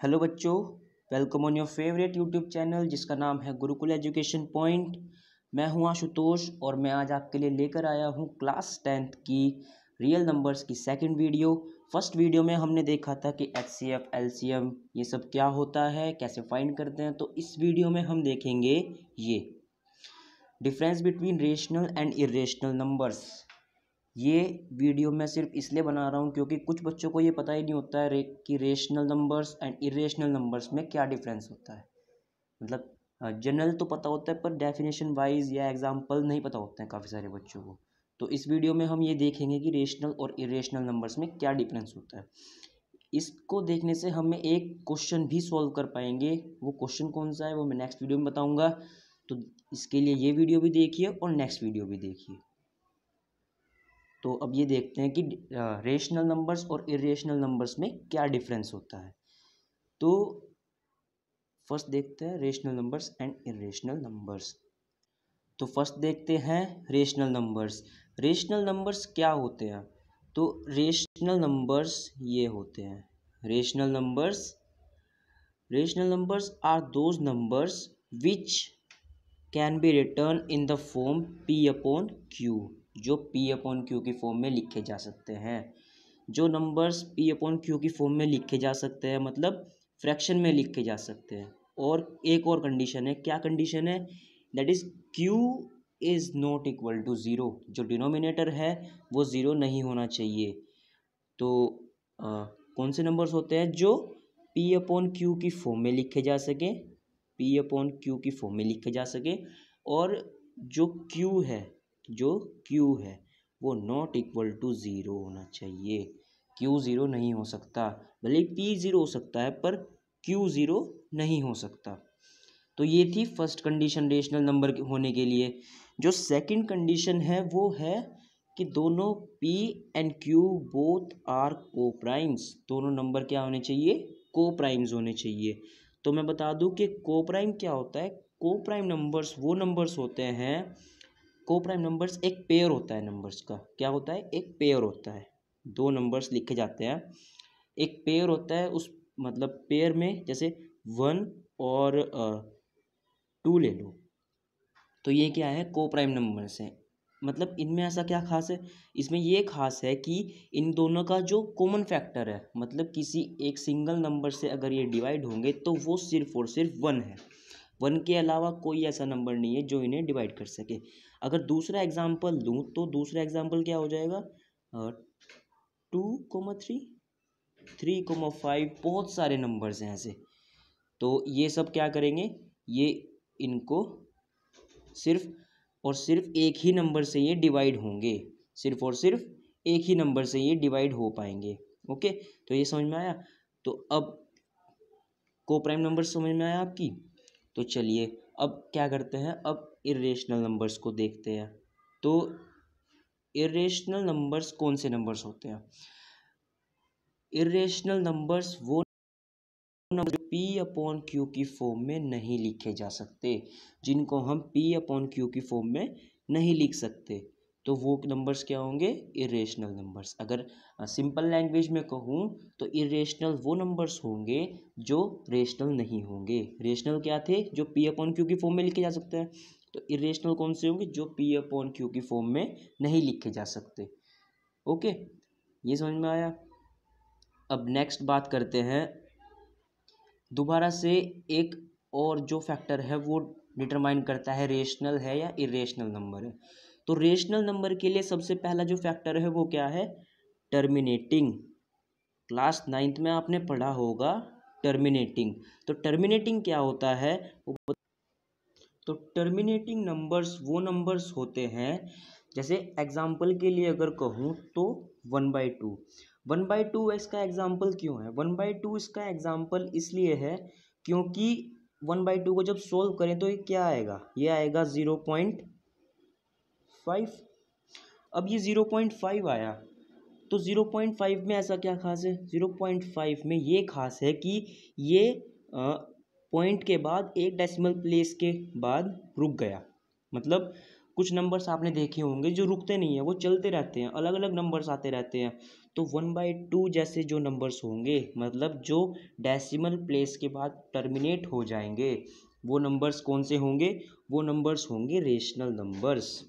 Hello बच्चों, welcome on your favourite YouTube channel जिसका नाम है गुरुकुल एजुकेशन पॉइंट। मैं हूं आशुतोष और मैं आज आपके लिए लेकर आया हूं क्लास 10th की रियल नंबर्स की सेकंड वीडियो। फर्स्ट वीडियो में हमने देखा था कि एचसीएफ, एलसीएम ये सब क्या होता है, कैसे फाइंड करते हैं। तो इस वीडियो में हम देखेंगे ये difference between rational and irrational numbers. ये वीडियो मैं सिर्फ इसलिए बना रहा हूँ क्योंकि कुछ बच्चों को ये पता ही नहीं होता है कि rational numbers and irrational numbers में क्या डिफरेंस होता है। मतलब जनरल तो पता होता है पर डेफिनेशन वाइज या एग्जांपल नहीं पता होते हैं काफ़ी सारे बच्चों को। तो इस वीडियो में हम ये देखेंगे कि रेशनल और इरेशनल नंबर्स में क्या डिफरेंस होता है। इसको देखने से हमें एक क्वेश्चन भी सॉल्व कर पाएंगे। वो क्वेश्चन कौन सा है वो मैं नेक्स्ट वीडियो में बताऊँगा। तो इसके लिए ये वीडियो भी देखिए और नेक्स्ट वीडियो भी देखिए। तो अब ये देखते हैं कि रेशनल नंबर्स और इरेशनल नंबर्स में क्या डिफरेंस होता है। तो फर्स्ट देखते हैं rational numbers and irrational numbers. तो फर्स्ट देखते हैं रेशनल नंबर्स। रेशनल नंबर्स क्या होते हैं? तो रेशनल नंबर्स ये होते हैं। Rational numbers are those numbers which can be written in the form p upon q, जो p अपॉन q की फॉर्म में लिखे जा सकते हैं। जो नंबर्स p अपॉन q की फॉर्म में लिखे जा सकते हैं मतलब फ्रैक्शन में लिखे जा सकते हैं। और एक और कंडीशन है, क्या कंडीशन है? That is q is not equal to zero. जो डिनोमिनेटर है वो ज़ीरो नहीं होना चाहिए। तो कौन से नंबर्स होते हैं जो p अपॉन q की फॉर्म में लिखे जा सके, p अपॉन q की फॉर्म में लिखे जा सके, और जो q है वो नॉट इक्वल टू ज़ीरो होना चाहिए। q ज़ीरो नहीं हो सकता, भले p ज़ीरो हो सकता है पर q ज़ीरो नहीं हो सकता। तो ये थी फर्स्ट कंडीशन रेशनल नंबर होने के लिए। जो सेकंड कंडीशन है वो है कि दोनों p and q both are coprimes. दोनों नंबर क्या होने चाहिए? को प्राइम्स होने चाहिए। तो मैं बता दूं कि को प्राइम क्या होता है। को प्राइम नंबर्स वो नंबर्स होते हैं, को प्राइम नंबर्स एक पेयर होता है नंबर्स का। क्या होता है? एक पेयर होता है। दो नंबर्स लिखे जाते हैं, एक पेयर होता है। उस मतलब पेयर में जैसे 1 और 2 ले लो, तो ये क्या है? को प्राइम नंबर्स हैं। मतलब इनमें ऐसा क्या खास है? इसमें ये खास है कि इन दोनों का जो कॉमन फैक्टर है, मतलब किसी एक सिंगल नंबर से अगर ये डिवाइड होंगे तो वो सिर्फ और सिर्फ 1 है। 1 के अलावा कोई ऐसा नंबर नहीं है जो इन्हें डिवाइड कर सके। अगर दूसरा एग्जाम्पल लूँ तो दूसरा एग्जाम्पल क्या हो जाएगा? 2,3, 3,5, बहुत सारे नंबर्स हैं ऐसे। तो ये सब क्या करेंगे? ये इनको सिर्फ और सिर्फ एक ही नंबर से ये डिवाइड होंगे। सिर्फ और सिर्फ एक ही नंबर से ये डिवाइड हो पाएंगे। ओके, तो ये समझ में आया। तो अब को प्राइम नंबर समझ में आया आपकी। तो चलिए अब क्या करते हैं, अब इरेशनल नंबर्स को देखते हैं। तो इरेशनल नंबर्स कौन से नंबर्स होते हैं? इरेशनल नंबर्स वो नंबर p अपॉन क्यू की फॉर्म में नहीं लिखे जा सकते, जिनको हम p अपॉन क्यू की फॉर्म में नहीं लिख सकते। तो वो नंबर्स क्या होंगे? Irrational numbers. अगर सिंपल लैंग्वेज में कहूँ तो इरेशनल वो नंबर्स होंगे जो रेशनल नहीं होंगे। रेशनल क्या थे? जो p अपॉन क्यू की फॉर्म में लिखे जा सकते हैं। तो इरेशनल कौन से होंगे? जो p अपॉन क्यू की फॉर्म में नहीं लिखे जा सकते। ओके, ये समझ में आया। अब नेक्स्ट बात करते हैं दोबारा से। एक और जो फैक्टर है वो डिटरमाइन करता है रेशनल है या इरेशनल नंबर है। तो रेशनल नंबर के लिए सबसे पहला जो फैक्टर है वो क्या है? टर्मिनेटिंग। क्लास 9th में आपने पढ़ा होगा टर्मिनेटिंग। तो टर्मिनेटिंग क्या होता है तो टर्मिनेटिंग नंबर्स वो नंबर्स होते हैं, जैसे एग्जाम्पल के लिए अगर कहूँ तो 1/2। 1/2 इसका एग्जाम्पल क्यों है? 1/2 इसका एग्जाम्पल इसलिए है क्योंकि 1/2 को जब सोल्व करें तो ये क्या आएगा? ये आएगा 0.5। अब ये 0.5 आया तो 0.5 में ऐसा क्या खास है? 0.5 में ये खास है कि ये पॉइंट के बाद एक डेसिमल प्लेस के बाद रुक गया। मतलब कुछ नंबर्स आपने देखे होंगे जो रुकते नहीं हैं, वो चलते रहते हैं, अलग अलग नंबर्स आते रहते हैं। तो 1/2 जैसे जो नंबर्स होंगे, मतलब जो डेसिमल प्लेस के बाद टर्मिनेट हो जाएंगे, वो नंबर्स कौन से होंगे? वो नंबर्स होंगे रेशनल नंबर्स।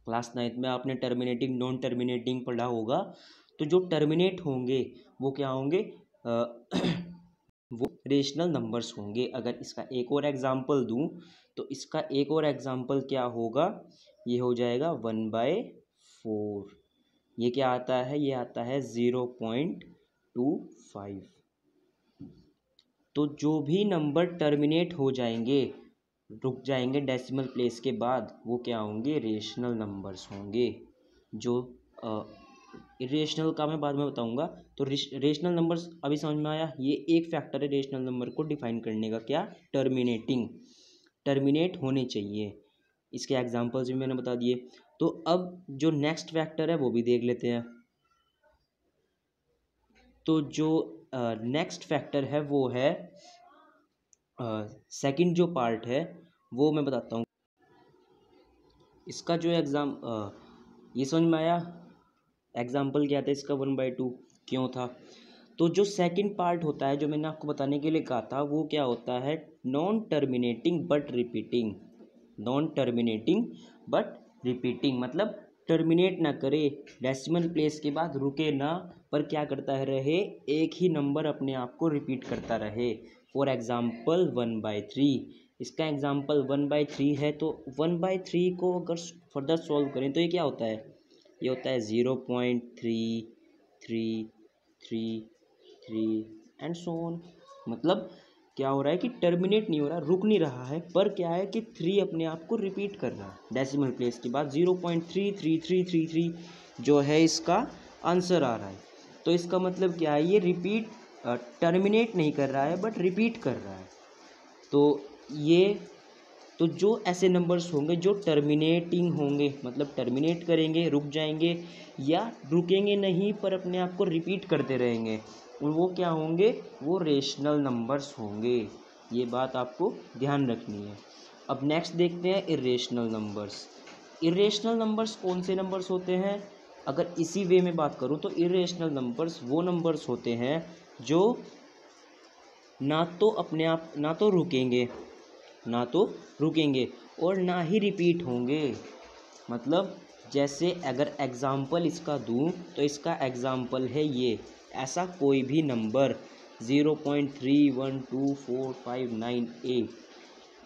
क्लास 9th में आपने टर्मिनेटिंग नॉन टर्मिनेटिंग पढ़ा होगा। तो जो टर्मिनेट होंगे वो क्या होंगे? वो रेशनल नंबर्स होंगे। अगर इसका एक और एग्जांपल दूं तो इसका एक और एग्जांपल क्या होगा? ये हो जाएगा 1/4। ये क्या आता है? ये आता है 0.25। तो जो भी नंबर टर्मिनेट हो जाएंगे, रुक जाएंगे डेसिमल प्लेस के बाद, वो क्या होंगे? रेशनल नंबर्स होंगे। जो इरेशनल का मैं बाद में बताऊंगा। तो रेशनल नंबर्स अभी समझ में आया? ये एक फैक्टर है रेशनल नंबर को डिफाइन करने का। क्या? टर्मिनेटिंग, टर्मिनेट होने चाहिए। इसके एग्जांपल्स भी मैंने बता दिए। तो अब जो नेक्स्ट फैक्टर है वो भी देख लेते हैं। तो जो नेक्स्ट फैक्टर है वो है सेकंड जो पार्ट है वो मैं बताता हूँ। इसका जो ये समझ में आया? एग्जाम्पल क्या था इसका? 1/2 क्यों था? तो जो सेकंड पार्ट होता है, जो मैंने आपको बताने के लिए कहा था, वो क्या होता है? Non terminating but repeating. Non terminating but repeating मतलब टर्मिनेट ना करे, डेसिमल प्लेस के बाद रुके ना, पर क्या करता है रहे? एक ही नंबर अपने आप को रिपीट करता रहे। For example 1/3। इसका एग्जाम्पल 1/3 है। तो 1/3 को अगर फर्दर सॉल्व करें तो ये क्या होता है? ये होता है 0.3333 एंड सो ऑन। मतलब क्या हो रहा है कि टर्मिनेट नहीं हो रहा, रुक नहीं रहा है, पर क्या है कि 3 अपने आप को रिपीट कर रहा है डेसिमल प्लेस के बाद। 0.33333 जो है इसका आंसर आ रहा है। तो इसका मतलब क्या है? ये रिपीट टर्मिनेट नहीं कर रहा है बट रिपीट कर रहा है। तो जो ऐसे नंबर्स होंगे जो टर्मिनेटिंग होंगे, मतलब टर्मिनेट करेंगे, रुक जाएंगे, या रुकेंगे नहीं पर अपने आप को रिपीट करते रहेंगे, वो क्या होंगे? वो रेशनल नंबर्स होंगे। ये बात आपको ध्यान रखनी है। अब नेक्स्ट देखते हैं इरेशनल नंबर्स। इरेशनल नंबर्स कौन से नंबर्स होते हैं? अगर इसी वे में बात करूँ तो इरेशनल नंबर्स वो नंबर्स होते हैं जो ना तो रुकेंगे और ना ही रिपीट होंगे। मतलब जैसे अगर एग्ज़ाम्पल इसका दूं तो इसका एग्ज़ाम्पल है ये। ऐसा कोई भी नंबर 0.312459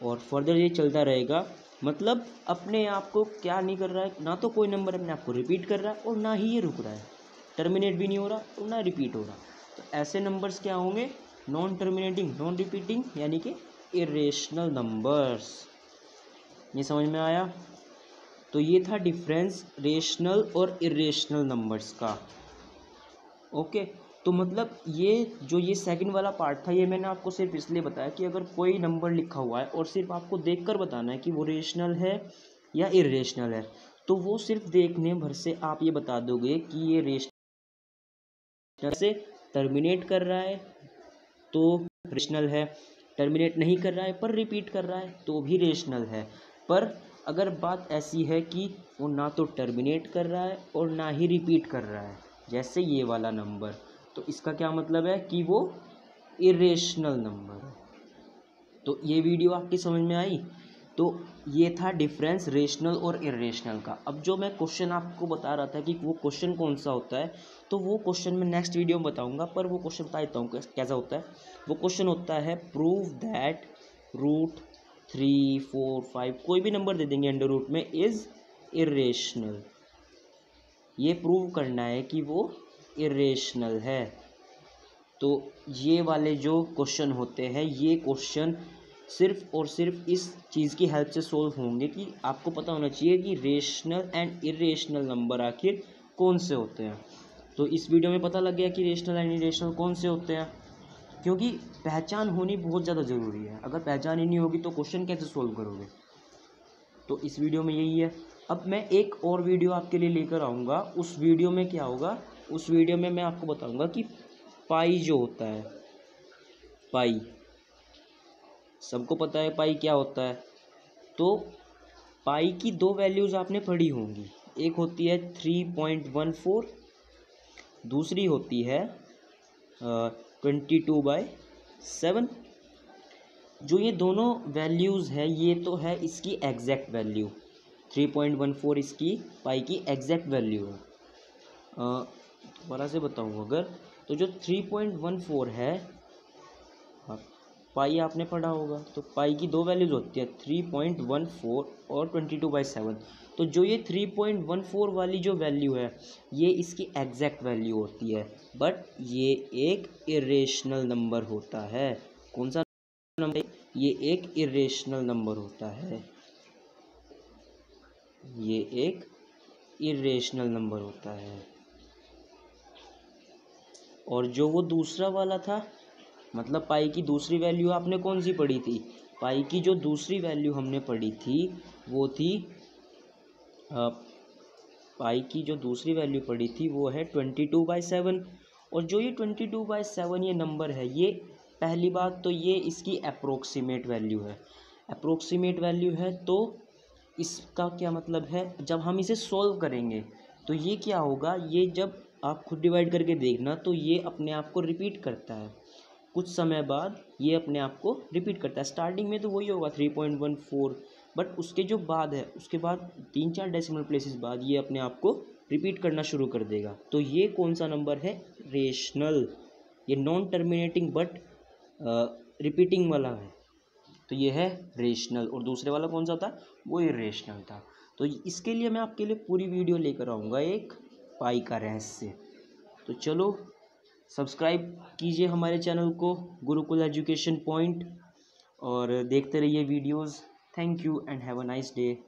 और फर्दर ये चलता रहेगा। मतलब अपने आप को क्या नहीं कर रहा है? ना तो कोई नंबर अपने आप को रिपीट कर रहा है और ना ही ये रुक रहा है, टर्मिनेट भी नहीं हो रहा और ना रिपीट हो रहा। तो ऐसे नंबर्स क्या होंगे? नॉन टर्मिनेटिंग नॉन रिपीटिंग यानी कि इरेशनल नंबर्स। ये समझ में आया? तो ये था डिफरेंस रेशनल और इरेशनल नंबर्स का। ओके, तो मतलब ये सेकंड वाला पार्ट था, ये मैंने आपको सिर्फ इसलिए बताया कि अगर कोई नंबर लिखा हुआ है और सिर्फ आपको देखकर बताना है कि वो रेशनल है या इरेशनल है, तो वो सिर्फ देखने भर से आप ये बता दोगे कि ये रेशनल से टर्मिनेट कर रहा है तो रेशनल है, टर्मिनेट नहीं कर रहा है पर रिपीट कर रहा है तो भी रेशनल है। पर अगर बात ऐसी है कि वो ना तो टर्मिनेट कर रहा है और ना ही रिपीट कर रहा है, जैसे ये वाला नंबर, तो इसका क्या मतलब है? कि वो इरेशनल नंबर है। तो ये वीडियो आपकी समझ में आई? तो ये था डिफरेंस रेशनल और इरेशनल का। अब जो मैं क्वेश्चन आपको बता रहा था कि वो क्वेश्चन कौन सा होता है, तो वो क्वेश्चन मैं नेक्स्ट वीडियो में बताऊंगा, पर वो क्वेश्चन बता देता हूँ कैसा होता है। वो क्वेश्चन होता है प्रूव दैट √3, 4, 5 कोई भी नंबर दे देंगे अंडर रूट में इज़ इरेशनल। ये प्रूव करना है कि वो इरेशनल है। तो ये वाले जो क्वेश्चन होते हैं, ये क्वेश्चन सिर्फ और सिर्फ इस चीज़ की हेल्प से सोल्व होंगे कि आपको पता होना चाहिए कि रेशनल एंड इरेशनल नंबर आखिर कौन से होते हैं। तो इस वीडियो में पता लग गया कि रेशनल एंड इरेशनल कौन से होते हैं, क्योंकि पहचान होनी बहुत ज़्यादा ज़रूरी है। अगर पहचान ही नहीं होगी तो क्वेश्चन कैसे सोल्व करोगे? तो इस वीडियो में यही है। अब मैं एक और वीडियो आपके लिए लेकर आऊँगा। उस वीडियो में क्या होगा? उस वीडियो में मैं आपको बताऊँगा कि पाई जो होता है, पाई, सबको पता है पाई क्या होता है। तो पाई की 2 वैल्यूज़ आपने पढ़ी होंगी, एक होती है 3.14 दूसरी होती है 22/7। जो ये दोनों वैल्यूज़ है ये तो है इसकी एग्जैक्ट वैल्यू, 3.14 इसकी पाई की एग्जैक्ट वैल्यू है। दोबारा से बताऊँ अगर, तो जो 3.14 है, हाँ, पाई आपने पढ़ा होगा, तो पाई की दो वैल्यूज होती है 3.14 और 22/7। तो जो ये 3.14 वाली जो वैल्यू है ये इसकी एग्जैक्ट वैल्यू होती है, बट ये एक इरेशनल नंबर होता है। कौन सा नंबर? ये एक इरेशनल नंबर होता है, ये एक इरेशनल नंबर होता है। और जो वो दूसरा वाला था, मतलब पाई की दूसरी वैल्यू आपने कौन सी पढ़ी थी? पाई की जो दूसरी वैल्यू हमने पढ़ी थी वो थी पाई की जो दूसरी वैल्यू पढ़ी थी वो है 22/7। और जो ये 22/7 ये नंबर है, ये पहली बात तो ये इसकी अप्रोक्सीमेट वैल्यू है। अप्रोक्सीमेट वैल्यू है तो इसका क्या मतलब है, जब हम इसे सॉल्व करेंगे तो ये क्या होगा, ये जब आप खुद डिवाइड करके देखना तो ये अपने आप को रिपीट करता है। कुछ समय बाद ये अपने आप को रिपीट करता है। स्टार्टिंग में तो वही होगा 3.14, बट उसके जो बाद है, उसके बाद 3-4 डेसिमल प्लेसेस बाद ये अपने आप को रिपीट करना शुरू कर देगा। तो ये कौन सा नंबर है? रेशनल। ये नॉन टर्मिनेटिंग बट रिपीटिंग वाला है, तो ये है रेशनल। और दूसरे वाला कौन सा था? वो इरेशनल था। तो इसके लिए मैं आपके लिए पूरी वीडियो लेकर आऊँगा एक पाई का रहस्य। तो चलो सब्सक्राइब कीजिए हमारे चैनल को, गुरुकुल एजुकेशन पॉइंट, और देखते रहिए videos. Thank you and have a nice day.